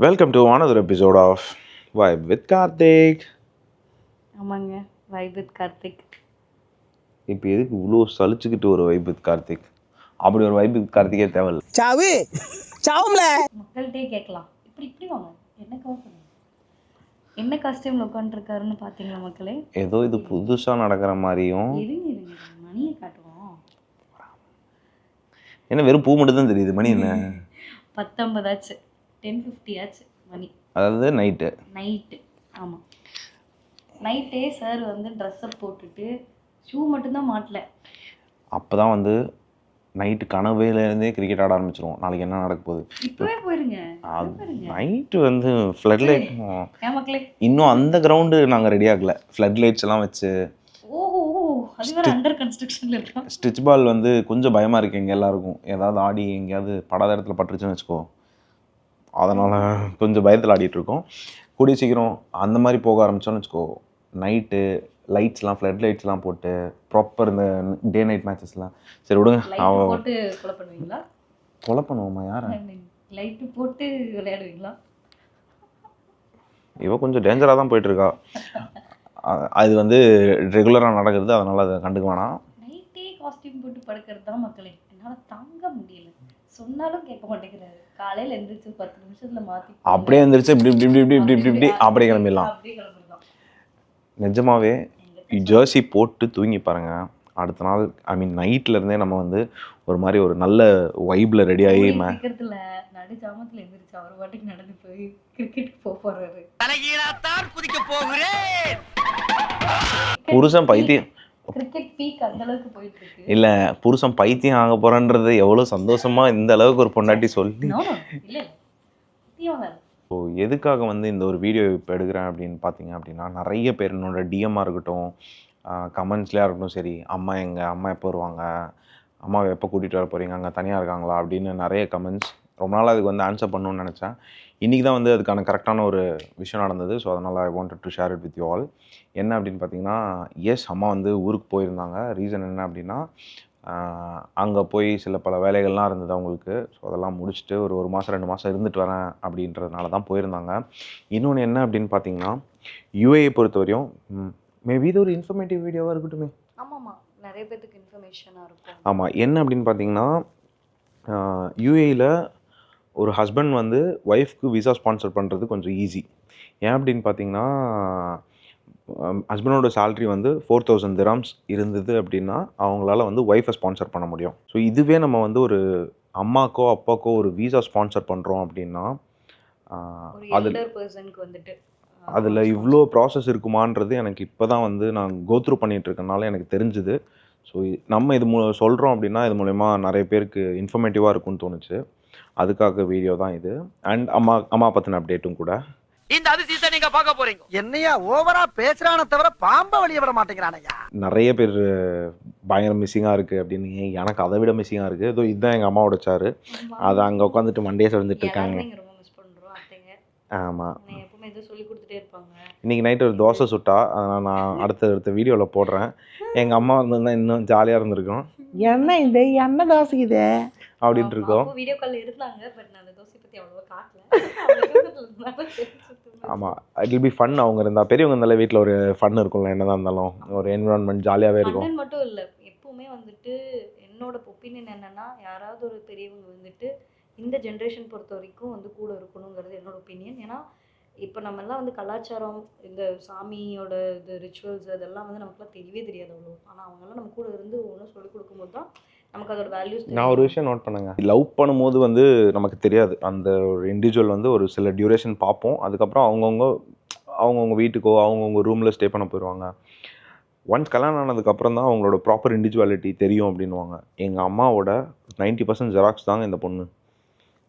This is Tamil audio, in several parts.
Welcome to another episode of Vibe with Karthik. ஆமாங்க, வைப் வித் கார்த்திக். இப்போ எதுக்கு இவ்வளோ சலிச்சுக்கிட்டு ஒரு வைப் வித் கார்த்திக்? அப்படி ஒரு வைப் வித் கார்த்திகே தேவையில்ல. சாவு சாவும்ல. மக்கள்கிட்டே கேட்கலாம், இப்படி வாங்க, என்ன கவர் பண்ணுங்க, என்ன காஸ்டியூமில் உட்காந்துருக்காருன்னு பார்த்தீங்களா மக்களே? ஏதோ இது புதுசாக நடக்கிற மாதிரியும். இருங்க மணியை காட்டுவோம். என்ன வெறும் பூ மட்டும் தான் தெரியுது, மணி என்ன 19 ஆச்சு, 10:50 ஆச்சு மணி. அதாவது நைட்டு. ஆமாம், நைட்டே சார் வந்து ட்ரெஸ்ஸை போட்டுட்டு ஷூ மட்டும்தான் மாட்டல. அப்போ தான் வந்து நைட்டு கனவுலேருந்தே கிரிக்கெட் ஆட ஆரம்பிச்சிருவோம். நாளைக்கு என்ன நடக்க போகுது இப்போவே போயிருங்க. நைட்டு வந்து ஃப்ளட் லைட். ஏன் மக்களே, இன்னும் அந்த கிரவுண்டு நாங்கள் ரெடி ஆகலை. ஃப்ளட் லைட்ஸ் எல்லாம் வச்சு ஓஹோ, அது வேற அண்டர் கன்ஸ்ட்ரக்ஷனில் இருக்கா? ஸ்டிச் பால் வந்து கொஞ்சம் பயமாக இருக்குது எங்கள் எல்லாருக்கும். ஏதாவது ஆடி எங்கேயாவது படாத இடத்துல பட்டுருச்சுன்னு வச்சுக்கோ, அதனால் கொஞ்சம் பயத்தில் ஆடிட்டுருக்கோம். கூடிய சீக்கிரம் அந்த மாதிரி போக ஆரம்பித்தோன்னு வச்சுக்கோ, நைட்டு லைட்ஸ்லாம் ஃப்ளட் லைட்ஸ்லாம் போட்டு ப்ராப்பர் இந்த டே நைட் மேட்சஸ்லாம். சரி விடுங்க, அவன் போட்டு கொலை பண்ணுவீங்களா? கொலை பண்ணுவோமா? யாரை? லைட்டு போட்டு விளையாடுவீங்களா? இவன் கொஞ்சம் டேஞ்சராக தான் போயிட்டுருக்கா. அது வந்து ரெகுலராக நடக்கிறது, அதனால் அதை கண்டுக்க வேணாம். நைட்டே காஸ்டியூம் போட்டு படுக்கிறது தான் மக்களே என்னால் தாங்க முடியல. சொன்னாலும் கேட்க மாட்டேங்கிறாரு. காலையில் எழுந்திரிச்சு 10 நிமிஷத்தில் மாற்றி அப்படியே எழுந்திரிச்சு இப்படி அப்படியே கிளம்பிடலாம். நிஜமாவே ஜெர்சி போட்டு தூங்கி பாருங்க, அடுத்த நாள் நைட்லேருந்தே நம்ம வந்து ஒரு மாதிரி ஒரு நல்ல வைப்பில் ரெடி ஆகி சீக்கிரத்தில் நடு ஜாமத்தில் எழுந்திரிச்சு அவர் பாட்டுக்கு நடந்து போய் கிரிக்கெட்டுக்கு போகிறாரு. புருஷன் பைத்தியம் கிரிக்கெட் பீக் அந்த அளவுக்கு போயிட்டு இருக்கு. இல்லை, புருஷன் பைத்தியம் ஆக போகிறான்றது எவ்வளோ சந்தோஷமாக இந்த அளவுக்கு ஒரு பொண்டாட்டி சொல்லி. இல்லை ஸோ எதுக்காக வந்து இந்த ஒரு வீடியோ இப்போ எடுக்கிறேன் அப்படின்னு பார்த்தீங்க அப்படின்னா, நிறைய பேர் என்னோட டிஎம்மாக இருக்கட்டும், கமெண்ட்ஸ்லேயே இருக்கட்டும், சரி அம்மா அம்மா எப்போ வருவாங்க, அம்மாவை எப்போ கூட்டிகிட்டு வர போகிறீங்க, அங்கே தனியாக இருக்காங்களா அப்படின்னு நிறைய கமெண்ட்ஸ். ரொம்ப நாள் அதுக்கு வந்து ஆன்சர் பண்ணணும்னு நினச்சேன். இன்றைக்கி தான் வந்து அதுக்கான கரெக்டான ஒரு விஷயம் நடந்தது. ஸோ அதனால் I wanted to share it with you all. என்ன அப்படின்னு பார்த்தீங்கன்னா, அம்மா வந்து ஊருக்கு போயிருந்தாங்க. ரீசன் என்ன அப்படின்னா, அங்கே போய் சில பல வேலைகள்லாம் இருந்தது அவங்களுக்கு. ஸோ அதெல்லாம் முடிச்சுட்டு ஒரு மாதம் 2 மாதம் இருந்துட்டு வரேன் அப்படின்றதுனால தான் போயிருந்தாங்க. இன்னொன்று என்ன அப்படின்னு பார்த்தீங்கன்னா, யூஏயை பொறுத்தவரையும் மேபி இது ஒரு இன்ஃபர்மேட்டிவ் வீடியோவாக இருக்கட்டுமே. ஆமாம்மா, நிறைய பேருக்கு இன்ஃபர்மேஷனாக இருக்கும். ஆமாம், என்ன அப்படின்னு பார்த்தீங்கன்னா, யூஏயில் ஒரு ஹஸ்பண்ட் வந்து ஒய்ஃப்க்கு விசா ஸ்பான்சர் பண்ணுறது கொஞ்சம் ஈஸி. ஏன் அப்படின்னு பார்த்தீங்கன்னா, ஹஸ்பண்டோட சேல்ரி வந்து 4000 dirhams இருந்தது அப்படின்னா அவங்களால வந்து ஒய்ஃபை ஸ்பான்சர் பண்ண முடியும். ஸோ இதுவே நம்ம வந்து ஒரு அம்மாக்கோ அப்பாக்கோ ஒரு விசா ஸ்பான்சர் பண்ணுறோம் அப்படின்னா, அதில் இவ்வளோ ப்ராசஸ் இருக்குமான்றது எனக்கு இப்போ தான் வந்து நான் கோத்ரூ பண்ணிகிட்டு இருக்கனால எனக்கு தெரிஞ்சுது. ஸோ நம்ம இது சொல்கிறோம் அப்படின்னா இது மூலயமா நிறைய பேருக்கு இன்ஃபர்மேட்டிவாக இருக்கும்னு தோணுச்சு. அதுக்காக வீடியோ தான் இது. அண்ட் அம்மா பற்றின அப்டேட்டும் கூட. இந்த அதிசயத்தை நீங்க பார்க்க போறீங்க. என்னையா ஓவரா பேசுறானே தவிர பாம்ப வெளிய விட மாட்டேங்கிறானயா. நிறைய பேர் பயங்கர மிஸ்ஸிங்காக இருக்குது அப்படின்னு. எனக்கு அதை விட மிஸ்ஸிங்காக இருக்குது. ஏதோ இதுதான் எங்கள் அம்மாவோட சாரு. அதை அங்கே உட்காந்துட்டு மண்டே வந்துட்டு இருக்காங்க. ஆமாம், இன்றைக்கி நைட்டு ஒரு தோசை சுட்டா, அதனால் நான் அடுத்த வீடியோவில் போடுறேன். எங்கள் அம்மா வந்திருந்தா இன்னும் ஜாலியாக இருந்திருக்கும். என்ன தோசை இது அப்படின்ட்டு இருக்கோம். வீடியோ கால் இருந்தாங்க, பட் நான் அந்த தோசை பற்றி அவ்வளோவா காட்டல. ஆமாம், இட் வில் பி ஃபன். அவங்க இருந்தால், பெரியவங்க இருந்தாலும் வீட்டில் ஒரு ஃபன் இருக்கும்ல, என்னதான் இருந்தாலும் ஒரு என்விரான்மெண்ட் ஜாலியாகவே இருக்கும். மட்டும் இல்லை, எப்பவுமே வந்துட்டு என்னோட ஒப்பீனியன் என்னன்னா, யாராவது ஒரு பெரியவங்க வந்துட்டு இந்த ஜென்ரேஷன் பொறுத்த வரைக்கும் வந்து கூட இருக்கணுங்கிறது என்னோட ஒப்பீனியன். ஏன்னா இப்போ நம்மெல்லாம் வந்து கலாச்சாரம், இந்த சாமியோட இது ரிச்சுவல்ஸ் அதெல்லாம் வந்து நமக்குலாம் தெரியவே தெரியாது அவ்வளோ. ஆனால் அவங்கெல்லாம் நம்ம கூட இருந்து ஒன்றும் சொல்லிக் கொடுக்கும்போது தான் நமக்கு அதோட வேல்யூஸ். நான் ஒரு விஷயம் நோட் பண்ணுங்க, லவ் பண்ணும்போது வந்து நமக்கு தெரியாது. அந்த ஒரு இண்டிவிஜுவல் வந்து ஒரு சில டியூரேஷன் பார்ப்போம். அதுக்கப்புறம் அவங்கவுங்க வீட்டுக்கோ அவங்கவுங்க ரூமில் ஸ்டே பண்ண போயிடுவாங்க. ஒன்ஸ் கல்யாணம் ஆனதுக்கப்புறம் தான் அவங்களோட ப்ராப்பர் இண்டிவிஜுவாலிட்டி தெரியும் அப்படின்வாங்க. எங்கள் அம்மாவோட 90% ஜெராக்ஸ் தாங்க இந்த பொண்ணு.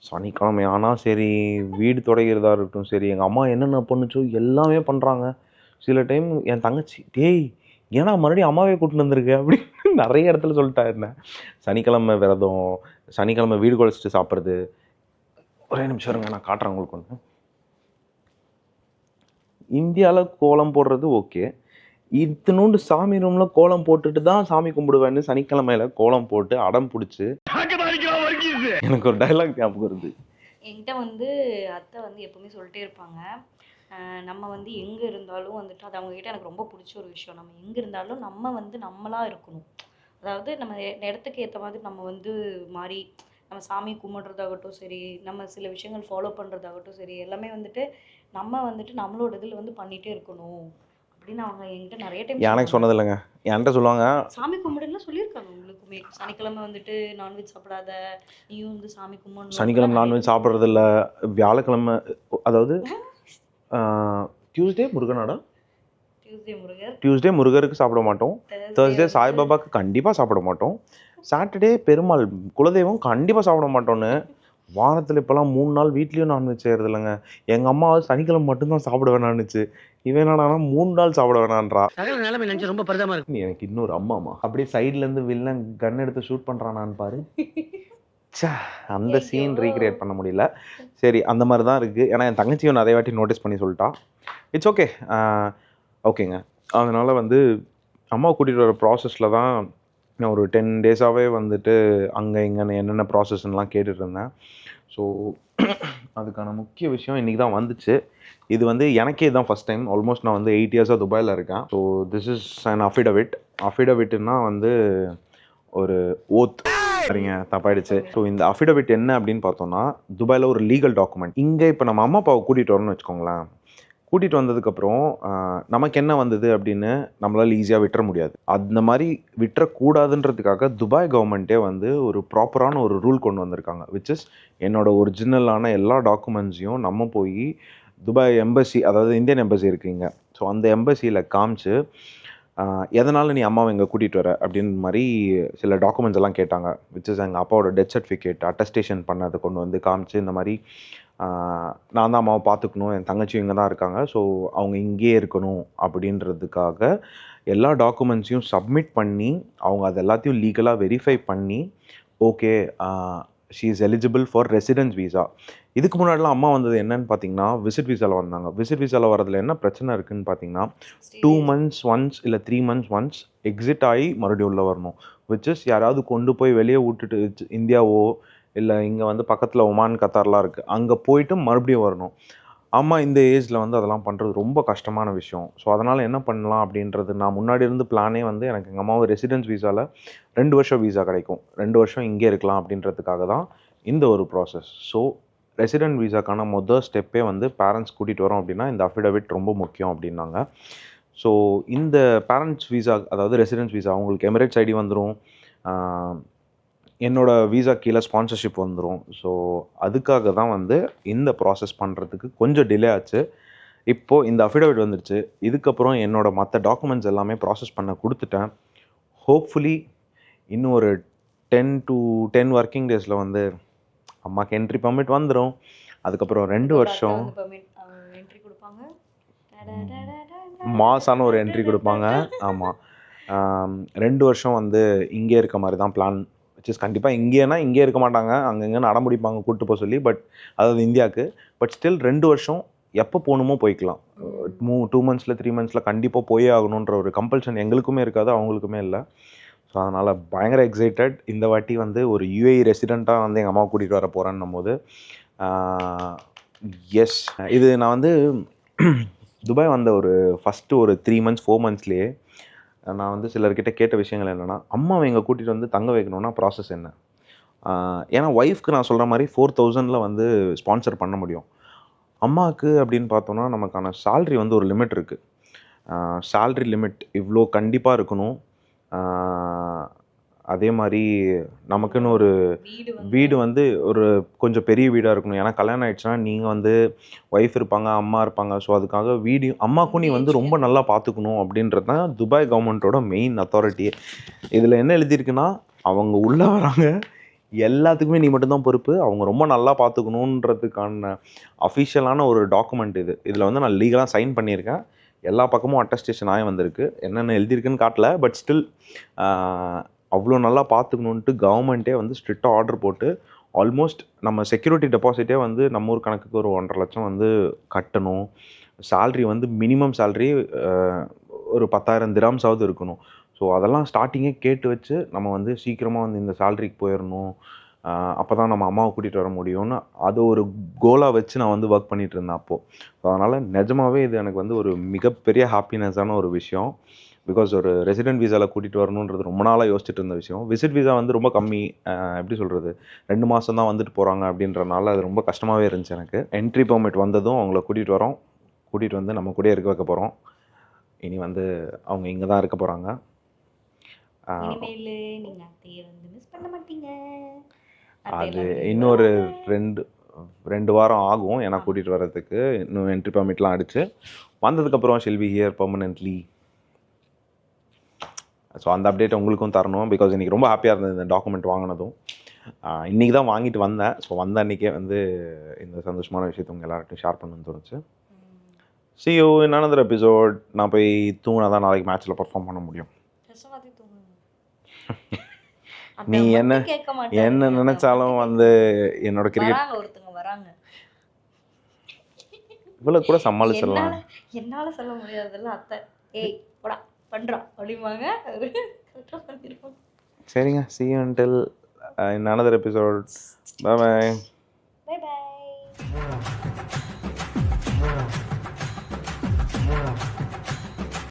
சனிக்கிழமை ஆனால் சரி, வீடு துடைக்கிறதா இருக்கட்டும் சரி, எங்கள் அம்மா என்னென்ன பண்ணுச்சோ எல்லாமே பண்ணுறாங்க. சில டைம் என் தங்கச்சி, டேய் ஏன்னா மறுபடியும் அம்மாவே கூட்டின்னு வந்திருக்கு அப்படின்னு நிறைய இடத்துல சொல்லிட்டா. என்ன சனிக்கிழமை விரதம், சனிக்கிழமை வீடு குழைச்சிட்டு சாப்பிட்றது. ஒரே நிமிஷம் இருங்க, நான் காட்டுறேன் உங்களுக்கு ஒன்று. இந்தியாவில் கோலம் போடுறது ஓகே, இத்தினோண்டு சாமி ரூமில் கோலம் போட்டுட்டு தான் சாமி கும்பிடுவேன்னு சனிக்கிழமையில கோலம் போட்டு அடம் பிடிச்சி எனக்கு ஒரு டைலாக் ஞாபகம் வருது. என்கிட்ட வந்து அத்தை வந்து எப்பவுமே சொல்லிட்டே இருப்பாங்க, நம்ம வந்து எங்கே இருந்தாலும் வந்துட்டு அது அவங்ககிட்ட எனக்கு ரொம்ப பிடிச்ச ஒரு விஷயம். நம்ம எங்கே இருந்தாலும் நம்ம வந்து நம்மளா இருக்கணும். அதாவது நம்ம இடத்துக்கு ஏற்ற மாதிரி நம்ம வந்து மாறி நம்ம சாமி கும்பிட்றதாகட்டும் சரி, நம்ம சில விஷயங்கள் ஃபாலோ பண்ணுறதாகட்டும் சரி, எல்லாமே வந்துட்டு நம்ம வந்துட்டு நம்மளோட இதில் வந்து பண்ணிகிட்டே இருக்கணும் அப்படின்னு அவங்க என்கிட்ட நிறைய டைம் எனக்கு சொன்னது இல்லைங்க. என்கிட்ட சொல்லுவாங்க, சாமி கும்பிடுலாம் சொல்லியிருக்காங்க உங்களுக்குமே. சனிக்கிழமை வந்துட்டு நான்வெஜ் சாப்பிடாத, நீயும் வந்து சாமி கும்பிடணும். சனிக்கிழமை நான்வெஜ் சாப்பிட்றதில்ல, வியாழக்கிழமை அதாவது டியூஸ்டே முருகனாடா, டியூஸ்டே முருகர், டியூஸ்டே முருகருக்கு சாப்பிட மாட்டோம், தேர்ஸ்டே வந்து சாய்பாபாவுக்கு கண்டிப்பாக சாப்பிட மாட்டோம், சாட்டர்டே பெருமாள் குலதெய்வம் கண்டிப்பாக சாப்பிட மாட்டோன்னு வாரத்தில் இப்போலாம் 3 நாள் வீட்லேயும் நான்வெஜ் செய்கிறது இல்லைங்க. எங்கள் அம்மா சனிக்கிழமை மட்டும்தான் சாப்பிட வேணான்னுச்சு. இவன் என்னடானா 3 நாள் சாப்பிட வேணான்றா. சகல நிலைமை நினைச்சு ரொம்ப பரிதமா இருக்கு. நீ எனக்கு இன்னொரு அம்மாமா அப்படியே சைட்லேருந்து வில்லன் கன் எடுத்து ஷூட் பண்ணுறானான்னு பாரு. ச்சே, அந்த சீன் ரீக்ரியேட் பண்ண முடியல. சரி, அந்த மாதிரி தான் இருக்குது. ஏன்னா என் தங்கச்சியும் நிறைய வாட்டி நோட்டீஸ் பண்ணி சொல்லிட்டா. It's okay. ஓகேங்க. அதனால் வந்து அம்மாவை கூட்டிகிட்டு வர ப்ராசஸில் தான் நான் ஒரு 10 டேஸாகவே வந்துட்டு அங்கே இங்கேன்னு என்னென்ன ப்ராசஸ்லாம் கேட்டுட்டு இருந்தேன். ஸோ அதுக்கான முக்கிய விஷயம் இன்றைக்கி தான் வந்துச்சு. இது வந்து எனக்கே தான் ஃபஸ்ட் டைம். ஆல்மோஸ்ட் நான் வந்து 8 இயர்ஸாக துபாயில் இருக்கேன். So this is an affidavit. அஃபிடவிட்னா வந்து ஒரு ஓத். சரிங்க, தப்பாயிடுச்சு. ஸோ இந்த அஃபிடவிட் என்ன அப்படின்னு பார்த்தோம்னா, துபாயில் ஒரு லீகல் டாக்குமெண்ட். இங்கே இப்போ நம்ம அம்மா அப்பாவை கூட்டிகிட்டு வரணும்னு வச்சுக்கோங்களேன். கூட்டிகிட்டு வந்ததுக்கப்புறம் நமக்கு என்ன வந்தது அப்படின்னு நம்மளால் ஈஸியாக விட்டுற முடியாது. அந்த மாதிரி விட்டுறக்கூடாதுன்றதுக்காக துபாய் கவர்மெண்ட்டே வந்து ஒரு ப்ராப்பரான ஒரு ரூல் கொண்டு வந்திருக்காங்க. விச் இஸ் என்னோட ஒரிஜினலான எல்லா டாக்குமெண்ட்ஸையும் நம்ம போய் துபாய் எம்பசி, அதாவது இந்தியன் எம்பசி இருக்குங்க, ஸோ அந்த எம்பசியில் காமிச்சு எதனால் நீ அம்மாவை இங்கே கூட்டிகிட்டு வர அப்படின்னு மாதிரி சில டாக்குமெண்ட்ஸ் எல்லாம் கேட்டாங்க. விச் இஸ் எங்கள் அப்பாவோட டெத் சர்டிஃபிகேட் அட்டஸ்டேஷன் பண்ணதை கொண்டு வந்து காமிச்சு, இந்த மாதிரி நான் தான் அம்மாவை பார்த்துக்கணும், என் தங்கச்சியும் இங்கே தான் இருக்காங்க, ஸோ அவங்க இங்கேயே இருக்கணும் அப்படின்றதுக்காக எல்லா டாக்குமெண்ட்ஸையும் சப்மிட் பண்ணி அவங்க அது எல்லாத்தையும் லீகலாக வெரிஃபை பண்ணி okay she is eligible for residence visa. இதுக்கு முன்னாடிலாம் அம்மா வந்தது என்னன்னு பார்த்தீங்கன்னா விசிட் வீசாவில் வந்தாங்க. விசிட் வீசாவில் வரதுல என்ன பிரச்சனை இருக்குதுன்னு பார்த்தீங்கன்னா 2 months ஒன்ஸ் இல்லை 3 months ஒன்ஸ் எக்ஸிட் ஆகி மறுபடியும் உள்ளே வரணும். விச் இஸ் யாராவது கொண்டு போய் வெளியே விட்டுட்டு இந்தியாவோ இல்லை இங்கே வந்து பக்கத்தில் ஒமான் கத்தார்லாம் இருக்குது, அங்கே போயிட்டு மறுபடியும் வரணும். அம்மா இந்த ஏஜில் வந்து அதெல்லாம் பண்ணுறது ரொம்ப கஷ்டமான விஷயம். ஸோ அதனால் என்ன பண்ணலாம் அப்படின்றது நான் முன்னாடி இருந்து பிளானே வந்து எனக்கு எங்கள் அம்மாவை ரெசிடென்ஸ் வீசாவில் 2 வருஷம் வீசா கிடைக்கும், 2 வருஷம் இங்கே இருக்கலாம் அப்படின்றதுக்காக தான் இந்த ஒரு ப்ராசஸ். ஸோ ரெசிடென்ட் வீசாக்கான மொதல் ஸ்டெப்பே வந்து பேரண்ட்ஸ் கூட்டிகிட்டு வரோம் அப்படின்னா இந்த அஃபிடவிட் ரொம்ப முக்கியம் அப்படின்னாங்க. ஸோ இந்த பேரண்ட்ஸ் வீசா, அதாவது ரெசிடென்ஸ் வீசா, அவங்களுக்கு எமிரேட்ஸ் ஐடி வந்துடும், என்னோட வீசா கீழே ஸ்பான்சர்ஷிப் வந்துடும். ஸோ அதுக்காக தான் வந்து இந்த ப்ராசஸ் பண்ணுறதுக்கு கொஞ்சம் டிலே ஆச்சு. இப்போது இந்த அஃபிடவிட் வந்துடுச்சு. இதுக்கப்புறம் என்னோட மற்ற டாக்குமெண்ட்ஸ் எல்லாமே ப்ராசஸ் பண்ண கொடுத்துட்டேன். ஹோப்ஃபுல்லி இன்னும் ஒரு 10 to 10 ஒர்க்கிங் டேஸில் வந்து அம்மாவுக்கு என்ட்ரி பர்மிட் வந்துடும். அதுக்கப்புறம் 2 வருஷம் என்ட்ரி கொடுப்பாங்க, மாசான ஒரு என்ட்ரி கொடுப்பாங்க. ஆமாம், 2 வருஷம் வந்து இங்கே இருக்க மாதிரி தான் பிளான். விச் இஸ் கண்டிப்பாக இங்கேனா இங்கே இருக்க மாட்டாங்க, அங்கங்கே நடமுடிப்பாங்க கூப்பிட்டு போக சொல்லி. பட் அதாவது இந்தியாவுக்கு. பட் ஸ்டில் 2 வருஷம் எப்போ போகணுமோ போய்க்கலாம். 2 months 3 months கண்டிப்பாக போயே ஆகணுன்ற ஒரு கம்பல்ஷன் எங்களுக்குமே இருக்காது, அவங்களுக்குமே இல்லை. ஸோ அதனால் பயங்கர எக்ஸைட்டட். இந்த வாட்டி வந்து ஒரு UAE ரெசிடெண்ட்டாக வந்து எங்கள் அம்மாவை கூட்டிகிட்டு வர போகிறேன்னும் போது எஸ், இது நான் வந்து துபாய் வந்த ஒரு ஃபஸ்ட்டு ஒரு 3 months 4 monthsலேயே நான் வந்து சிலர்கிட்ட கேட்ட விஷயங்கள் என்னென்னா, அம்மாவை எங்கே கூட்டிகிட்டு வந்து தங்க வைக்கணுன்னா ப்ராசஸ் என்ன. ஏன்னா ஒய்ஃப்க்கு நான் சொல்கிற மாதிரி 4000 வந்து ஸ்பான்சர் பண்ண முடியும். அம்மாவுக்கு அப்படின்னு பார்த்தோன்னா நமக்கான சேல்ரி வந்து ஒரு லிமிட் இருக்குது. சேல்ரி லிமிட் இவ்வளோ கண்டிப்பாக இருக்கணும். அதே மாதிரி நமக்குன்னு ஒரு வீடு வந்து ஒரு கொஞ்சம் பெரிய வீடாக இருக்கணும். ஏன்னா கல்யாணம் ஆகிடுச்சுன்னா நீங்கள் வந்து ஒய்ஃப் இருப்பாங்க, அம்மா இருப்பாங்க. ஸோ அதுக்காக வீடு அம்மாவுக்கும் நீ வந்து ரொம்ப நல்லா பார்த்துக்கணும் அப்படின்றது தான் துபாய் கவர்மெண்ட்டோட மெயின் அத்தாரிட்டியே. இதில் என்ன எழுதியிருக்குன்னா, அவங்க உள்ளே வராங்க எல்லாத்துக்குமே நீ மட்டும்தான் பொறுப்பு, அவங்க ரொம்ப நல்லா பார்த்துக்கணுன்றதுக்கான அஃபிஷியலான ஒரு டாக்குமெண்ட் இது. இதில் வந்து நான் லீகலாக சைன் பண்ணியிருக்கேன். எல்லா பக்கமும் அட்டஸ்டேஷன் ஆகி வந்திருக்கு. என்னென்ன எழுதியிருக்குன்னு காட்டல. பட் ஸ்டில் அவ்வளோ நல்லா பார்த்துக்கணுன்ட்டு கவர்மெண்ட்டே வந்து ஸ்ட்ரிக்டாக ஆர்டர் போட்டு ஆல்மோஸ்ட் நம்ம செக்யூரிட்டி டெபாசிட்டே வந்து நம்ம ஊர் கணக்குக்கு ஒரு 1.5 லட்சம் வந்து கட்டணும். சேல்ரி வந்து மினிமம் சேல்ரி ஒரு 10,000 திராம்ஸாவது இருக்கணும். ஸோ அதெல்லாம் ஸ்டார்டிங்கே கேட்டு வச்சு நம்ம வந்து சீக்கிரமாக வந்து இந்த சேல்ரிக்கு போயிடணும். அப்போ தான் நம்ம அம்மாவை கூட்டிகிட்டு வர முடியும்னு அது ஒரு கோலாக வச்சு நான் வந்து ஒர்க் பண்ணிகிட்டு இருந்தேன் அப்போது. ஸோ அதனால் நிஜமாகவே இது எனக்கு வந்து ஒரு மிகப்பெரிய ஹாப்பினஸான ஒரு விஷயம். பிகாஸ் ஒரு ரெசிடென்ட் வீசாவில் கூட்டிகிட்டு வரணுன்றது ரொம்ப நாளாக யோசிச்சுட்டு இருந்த விஷயம். விசிட் வீசா வந்து ரொம்ப கம்மி, எப்படி சொல்கிறது, 2 மாதம் தான் வந்துட்டு போகிறாங்க அப்படின்றனால அது ரொம்ப கஷ்டமாகவே இருந்துச்சு எனக்கு. என்ட்ரி பெர்மிட் வந்ததும் அவங்கள கூட்டிகிட்டு வரோம். கூட்டிகிட்டு வந்து நம்ம கூடயே இருக்க வைக்க போகிறோம். இனி வந்து அவங்க இங்கே தான் இருக்க போகிறாங்க. இனிமேல் நீங்க அத்தையை வந்து மிஸ் பண்ண மாட்டீங்க. அது இன்னொரு 2 வாரம் ஆகும் ஏன்னா கூட்டிகிட்டு வர்றதுக்கு. இன்னும் என்ட்ரி பெர்மிட்லாம் அடிச்சு வந்ததுக்கப்புறம் shall be here permanently. So அந்த அப்டேட் உங்களுக்கும் தரணும். பிகாஸ் இன்றைக்கி ரொம்ப ஹாப்பியாக இருந்தது இந்த டாக்குமெண்ட் வாங்கினதும். இன்றைக்கி தான் வாங்கிட்டு வந்தேன். ஸோ வந்த அன்றைக்கே வந்து இந்த சந்தோஷமான விஷயத்தை உங்கள் எல்லார்ட்டையும் ஷேர் பண்ணணும்னு தோணுச்சு. See you in another episode. நான் போய் தூங்கினா தான் நாளைக்கு மேட்ச்சில் பர்ஃபார்ம் பண்ண முடியும். நீ என்ன நினைச்சாலும் வந்து என்னோட கிரிக்கெட் ஒருத்தங்க வராங்க. இவ்வளோ கூட சமாளிச்சிடலாம். என்னால சொல்ல முடியாதுல்ல அத்தை. ஏய் போடா பண்றா அப்படிம்பாங்க. சரிங்க. See you until in another episode. Bye bye.